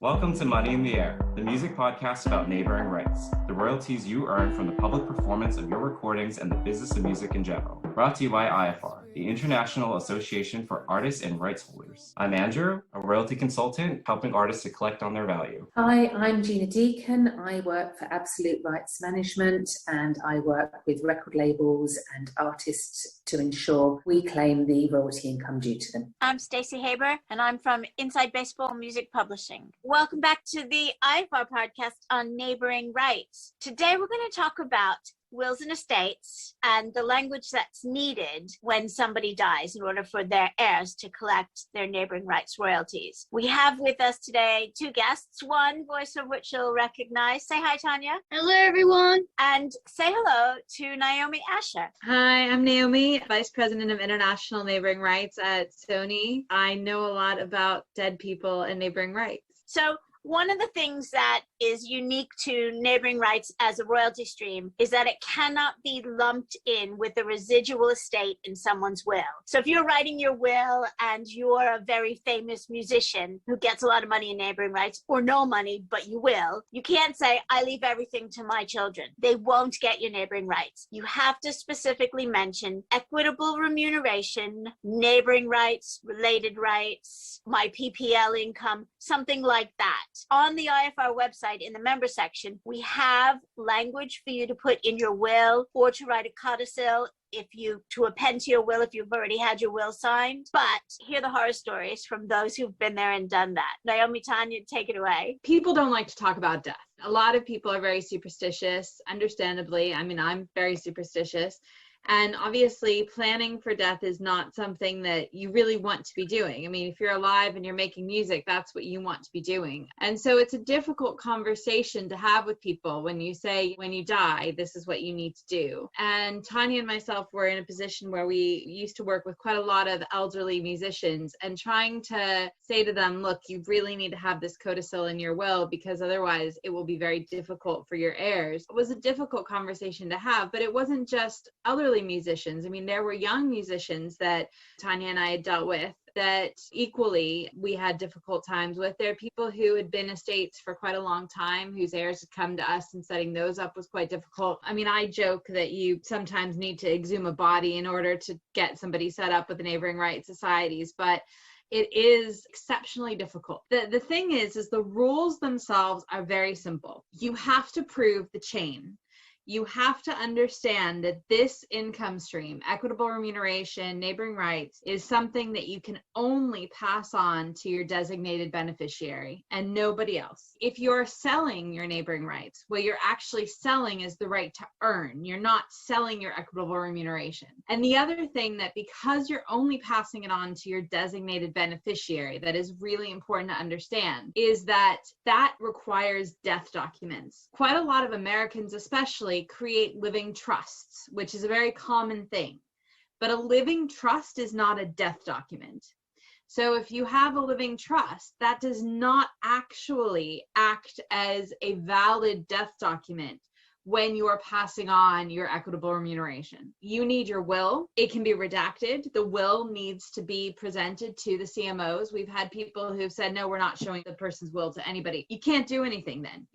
Welcome to Money in the Air, the music podcast about neighboring rights, the royalties you earn from the public performance of your recordings and the business of music in general. Brought to you by IAFAR, the International Association for Artists and Rights Holders. I'm Andrew, a royalty consultant helping artists to collect on their value. Hi, I'm Gina Deacon. I work for Absolute Rights Management and I work with record labels and artists to ensure we claim the royalty income due to them. I'm Stacey Haber and I'm from Inside Baseball Music Publishing. Welcome back to the IAFAR podcast on neighboring rights. Today we're going to talk about wills and estates and the language that's needed when somebody dies in order for their heirs to collect their neighboring rights royalties. We have with us today two guests, one voice of which you'll recognize. Say hi, Tanya. Hello, everyone. And say hello to Naomi Asher. Hi, I'm Naomi, Vice President of International Neighboring Rights at Sony. I know a lot about dead people and neighboring rights. So one of the things that is unique to neighboring rights as a royalty stream is that it cannot be lumped in with the residual estate in someone's will. So if you're writing your will and you're a very famous musician who gets a lot of money in neighboring rights, or no money, but you will, you can't say, I leave everything to my children. They won't get your neighboring rights. You have to specifically mention equitable remuneration, neighboring rights, related rights, my PPL income, something like that. On the IAFAR website, in the member section, we have language for you to put in your will or to write a codicil to append to your will if you've already had your will signed. But hear the horror stories from those who've been there and done that. Naomi, Tanya, take it away. People don't like to talk about death. A lot of people are very superstitious, understandably. I mean, I'm very superstitious. And obviously, planning for death is not something that you really want to be doing. I mean, if you're alive and you're making music, that's what you want to be doing. And so it's a difficult conversation to have with people when you say, when you die, this is what you need to do. And Tanya and myself were in a position where we used to work with quite a lot of elderly musicians and trying to say to them, look, you really need to have this codicil in your will because otherwise it will be very difficult for your heirs. It was a difficult conversation to have, but it wasn't just elderly musicians. I mean, there were young musicians that Tanya and I had dealt with that equally we had difficult times with. There are people who had been estates for quite a long time whose heirs had come to us, and setting those up was quite difficult. I mean, I joke that you sometimes need to exhume a body in order to get somebody set up with the neighboring rights societies, but it is exceptionally difficult. The thing is the rules themselves are very simple. You have to prove the chain. You have to understand that this income stream, equitable remuneration, neighboring rights, is something that you can only pass on to your designated beneficiary and nobody else. If you're selling your neighboring rights, what you're actually selling is the right to earn. You're not selling your equitable remuneration. And the other thing that because you're only passing it on to your designated beneficiary, that is really important to understand, is that requires death documents. Quite a lot of Americans especially create living trusts, which is a very common thing. But a living trust is not a death document. So if you have a living trust, that does not actually act as a valid death document when you are passing on your equitable remuneration. You need your will. It can be redacted. The will needs to be presented to the CMOs. We've had people who've said, no, we're not showing the person's will to anybody. You can't do anything then.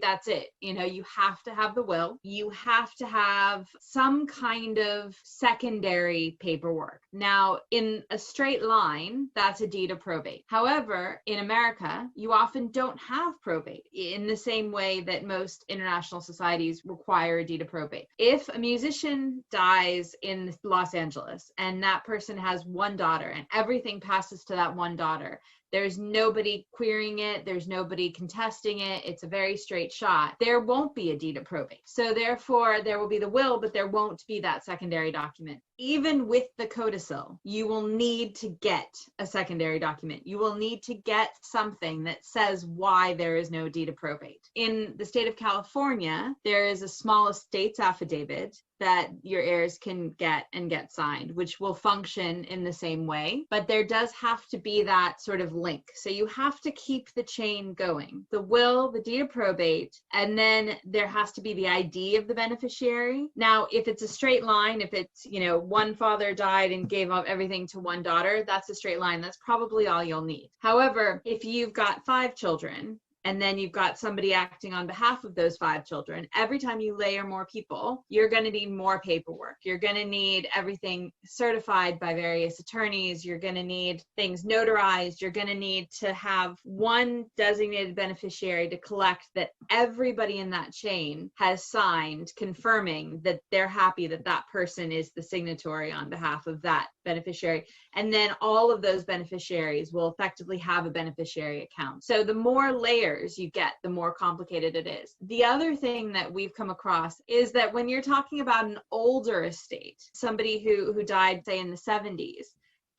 That's it. You have to have the will. You have to have some kind of secondary paperwork. Now, in a straight line, that's a deed of probate. However, in America, you often don't have probate in the same way that most international societies require a deed of probate. If a musician dies in Los Angeles and that person has one daughter and everything passes to that one daughter, there's nobody querying it. There's nobody contesting it. It's a very straight shot. There won't be a deed of probate. So therefore, there will be the will, but there won't be that secondary document. Even with the codicil, you will need to get a secondary document. You will need to get something that says why there is no deed of probate. In the state of California, there is a small estates affidavit that your heirs can get and get signed, which will function in the same way. But there does have to be that sort of link. So you have to keep the chain going. The will, the deed of probate, and then there has to be the ID of the beneficiary. Now, if it's a straight line, if it's, one father died and gave up everything to one daughter, that's a straight line. That's probably all you'll need. However, if you've got 5 children, and then you've got somebody acting on behalf of those 5 children, every time you layer more people, you're going to need more paperwork. You're going to need everything certified by various attorneys. You're going to need things notarized. You're going to need to have one designated beneficiary to collect that everybody in that chain has signed, confirming that they're happy that that person is the signatory on behalf of that beneficiary. And then all of those beneficiaries will effectively have a beneficiary account. So the more layers you get, the more complicated it is. The other thing that we've come across is that when you're talking about an older estate, somebody who died, say, in the 70s,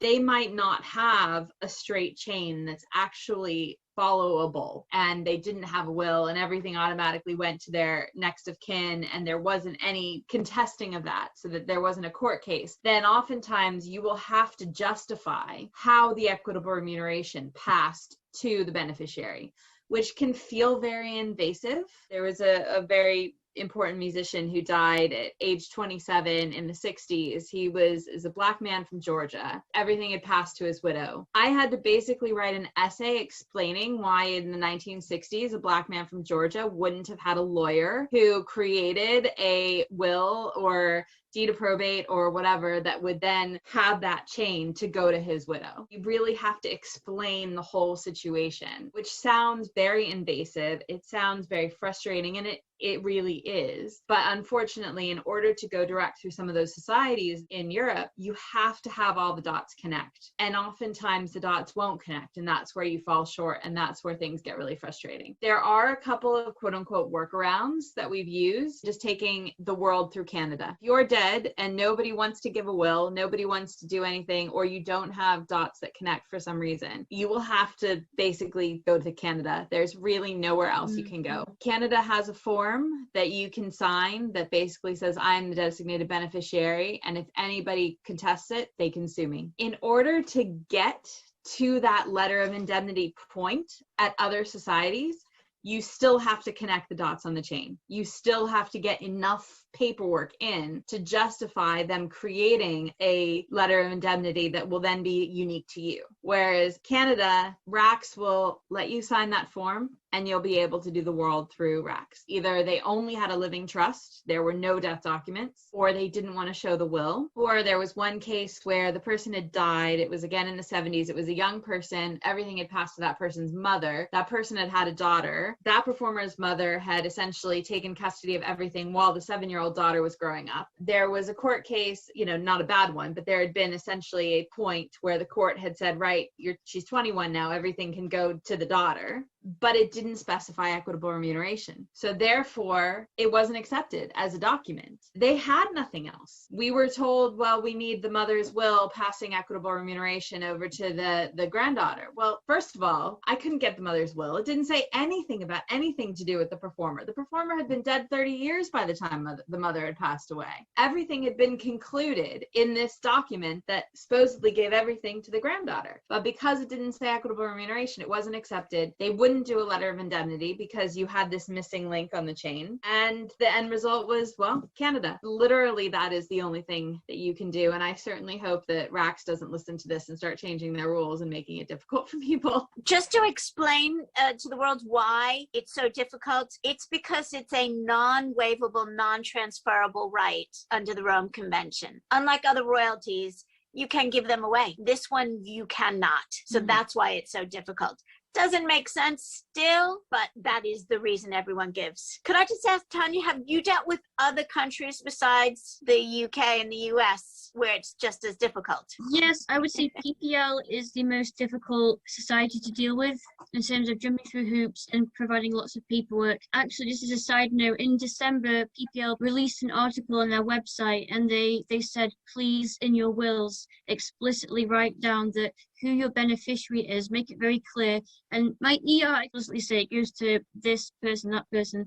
they might not have a straight chain that's actually followable, and they didn't have a will, and everything automatically went to their next of kin, and there wasn't any contesting of that, so that there wasn't a court case. Then oftentimes you will have to justify how the equitable remuneration passed to the beneficiary, which can feel very invasive. There was a very important musician who died at age 27 in the 60s. He is a Black man from Georgia. Everything had passed to his widow. I had to basically write an essay explaining why in the 1960s a Black man from Georgia wouldn't have had a lawyer who created a will or deed of probate or whatever that would then have that chain to go to his widow. You really have to explain the whole situation, which sounds very invasive. It sounds very frustrating, and it really is. But unfortunately, in order to go direct through some of those societies in Europe, you have to have all the dots connect. And oftentimes the dots won't connect, and that's where you fall short, and that's where things get really frustrating. There are a couple of quote unquote workarounds that we've used, just taking the world through Canada. If you're dead and nobody wants to give a will, nobody wants to do anything, or you don't have dots that connect for some reason, you will have to basically go to Canada. There's really nowhere else you can go. Canada has a form that you can sign that basically says, I'm the designated beneficiary, and if anybody contests it, they can sue me. In order to get to that letter of indemnity point at other societies, you still have to connect the dots on the chain. You still have to get enough paperwork in to justify them creating a letter of indemnity that will then be unique to you. Whereas Canada, RACS will let you sign that form and you'll be able to do the world through RACS. Either they only had a living trust, there were no death documents, or they didn't want to show the will, or there was one case where the person had died. It was again in the 70s. It was a young person. Everything had passed to that person's mother. That person had had a daughter. That performer's mother had essentially taken custody of everything while the 7-year-old daughter was growing up. There was a court case, not a bad one, but there had been essentially a point where the court had said, right, she's 21 now, everything can go to the daughter, but it didn't specify equitable remuneration. So therefore, it wasn't accepted as a document. They had nothing else. We were told, well, we need the mother's will passing equitable remuneration over to the granddaughter. Well, first of all, I couldn't get the mother's will. It didn't say anything about anything to do with the performer. The performer had been dead 30 years by the time the mother had passed away. Everything had been concluded in this document that supposedly gave everything to the granddaughter. But because it didn't say equitable remuneration, it wasn't accepted. They wouldn't do a letter of indemnity because you had this missing link on the chain. And the end result was, well, Canada. Literally, that is the only thing that you can do. And I certainly hope that RACS doesn't listen to this and start changing their rules and making it difficult for people. Just to explain to the world why it's so difficult, it's because it's a non-waivable, non-transferable right under the Rome Convention. Unlike other royalties, you can give them away. This one, you cannot. So that's why it's so difficult. Doesn't make sense still, but that is the reason everyone gives. Could I just ask, Tanya, have you dealt with other countries besides the UK and the US where it's just as difficult? Yes, I would say PPL is the most difficult society to deal with in terms of jumping through hoops and providing lots of paperwork. Actually, just as a side note, in December, PPL released an article on their website, and they said, please, in your wills, explicitly write down that who your beneficiary is, make it very clear. And my ER explicitly say it goes to this person, that person.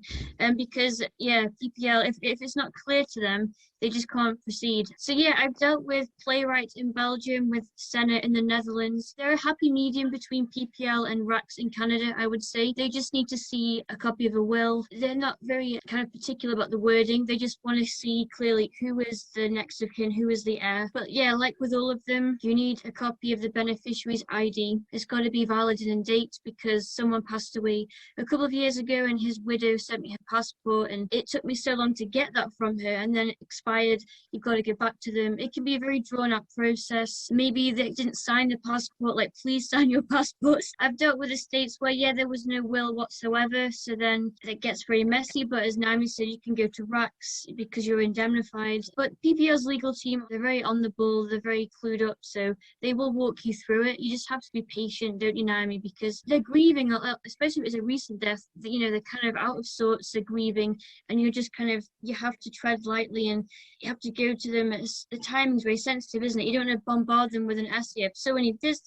Because, PPL, if it's not clear to them, they just can't proceed. So yeah, I've dealt with playwrights in Belgium, with Senate in the Netherlands. They're a happy medium between PPL and RACs in Canada, I would say. They just need to see a copy of a will. They're not very kind of particular about the wording. They just want to see clearly who is the next of kin, who is the heir. But yeah, like with all of them, you need a copy of the beneficiary's ID. It's got to be valid and in date, because someone passed away a couple of years ago and his widow sent me her passport, and it took me so long to get that from her, and then it expired. You've got to go back to them. It can be a very drawn out process. Maybe they didn't sign the passport, like, please sign your passports. I've dealt with estates where, yeah, there was no will whatsoever, so then it gets very messy. But as Naomi said, you can go to RACs because you're indemnified. But PPL's legal team, they're very on the ball, they're very clued up, so they will walk you through it. You just have to be patient, don't you, Naomi? Because they're grieving, especially if it's a recent death. You know, they're kind of out of sorts, they're grieving, and you're just kind of, you have to tread lightly, and you have to go to them. The timing's very sensitive, isn't it? You don't want to bombard them with an essay of, so we need this.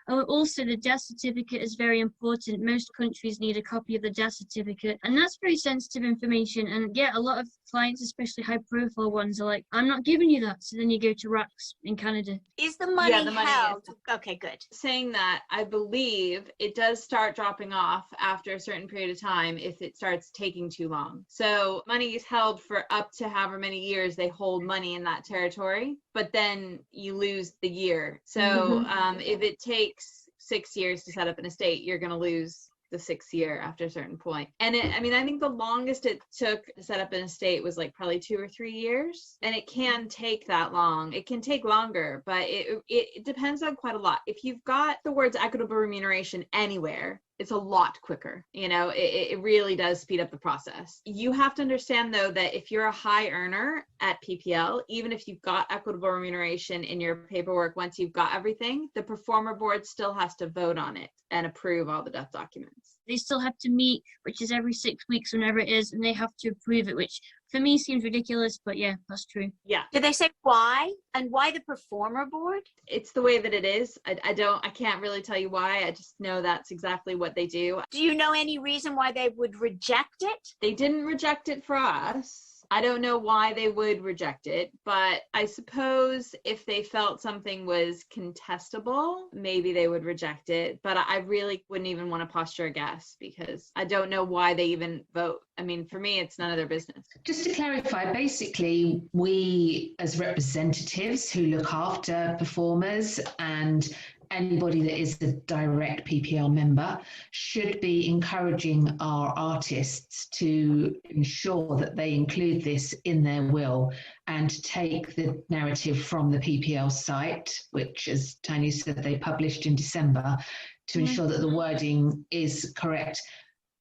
Oh, also, the death certificate is very important. Most countries need a copy of the death certificate, and that's very sensitive information. And yeah, a lot of clients, especially high profile ones, are like, I'm not giving you that. So then you go to RACs in Canada. Is the money, Yeah, the money held? is. Okay, good. Saying that, I believe it does start dropping off after a certain period of time if it starts taking too long. So money is held for up to however many years they hold money in that territory, but then you lose the year. So if it takes 6 years to set up an estate, you're going to lose the 6th year after a certain point. And I think the longest it took to set up an estate was like probably 2 or 3 years. And it can take that long. It can take longer, but it depends on quite a lot. If you've got the words equitable remuneration anywhere, it's a lot quicker. You know, it really does speed up the process. You have to understand, though, that if you're a high earner at PPL, even if you've got equitable remuneration in your paperwork, once you've got everything, the performer board still has to vote on it and approve all the death documents. They still have to meet, which is every 6 weeks, whenever it is, and they have to approve it, which for me seems ridiculous, but yeah, that's true. Yeah. Did they say why? And why the performer board? It's the way that it is. I can't really tell you why. I just know that's exactly what they do. Do you know any reason why they would reject it? They didn't reject it for us. I don't know why they would reject it, but I suppose if they felt something was contestable, maybe they would reject it. But I really wouldn't even want to posture a guess, because I don't know why they even vote. I mean, for me, it's none of their business. Just to clarify, basically, we as representatives who look after performers and anybody that is a direct PPL member should be encouraging our artists to ensure that they include this in their will and take the narrative from the PPL site, which, as Tanya said, they published in December, to ensure that the wording is correct.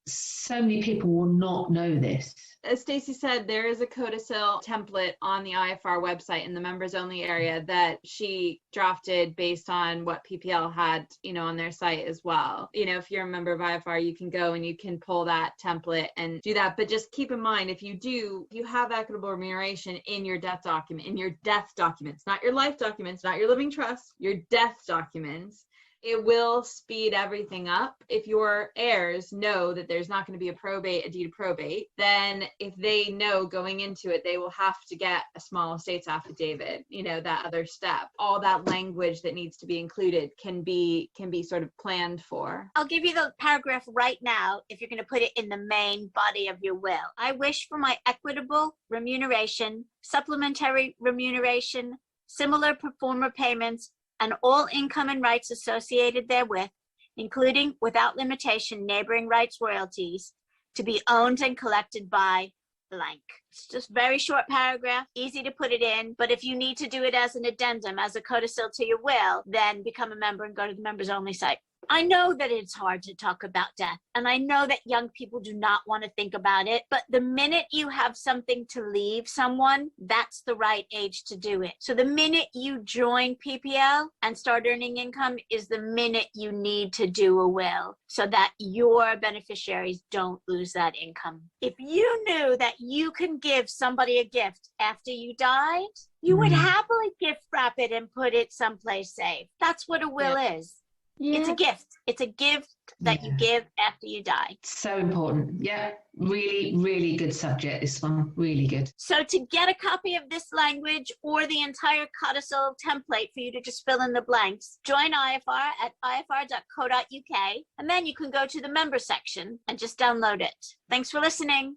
So many people will not know this. As Stacey said, there is a codicil template on the IAFAR website in the members only area that she drafted based on what PPL had, on their site as well. If you're a member of IAFAR, you can go and you can pull that template and do that. But just keep in mind, if you have equitable remuneration in your death document, in your death documents, not your life documents, not your living trust, your death documents, it will speed everything up. If your heirs know that there's not going to be a deed of probate, then if they know going into it, they will have to get a small estates affidavit, that other step. All that language that needs to be included can be sort of planned for. I'll give you the paragraph right now if you're going to put it in the main body of your will. I wish for my equitable remuneration, supplementary remuneration, similar performer payments, and all income and rights associated therewith, including without limitation neighboring rights royalties, to be owned and collected by blank. It's just very short paragraph, easy to put it in, but if you need to do it as an addendum, as a codicil to your will, then become a member and go to the members only site. I know that it's hard to talk about death, and I know that young people do not want to think about it, but the minute you have something to leave someone, that's the right age to do it. So the minute you join PPL and start earning income is the minute you need to do a will so that your beneficiaries don't lose that income. If you knew that you can give somebody a gift after you died, you would happily gift wrap it and put it someplace safe. That's what a will is. It's a gift. It's a gift that you give after you die. So important. Yeah, really, really good subject, this one. Really good. So to get a copy of this language or the entire codicil template for you to just fill in the blanks, join IAFAR at iafar.co.uk, and then you can go to the member section and just download it. Thanks for listening.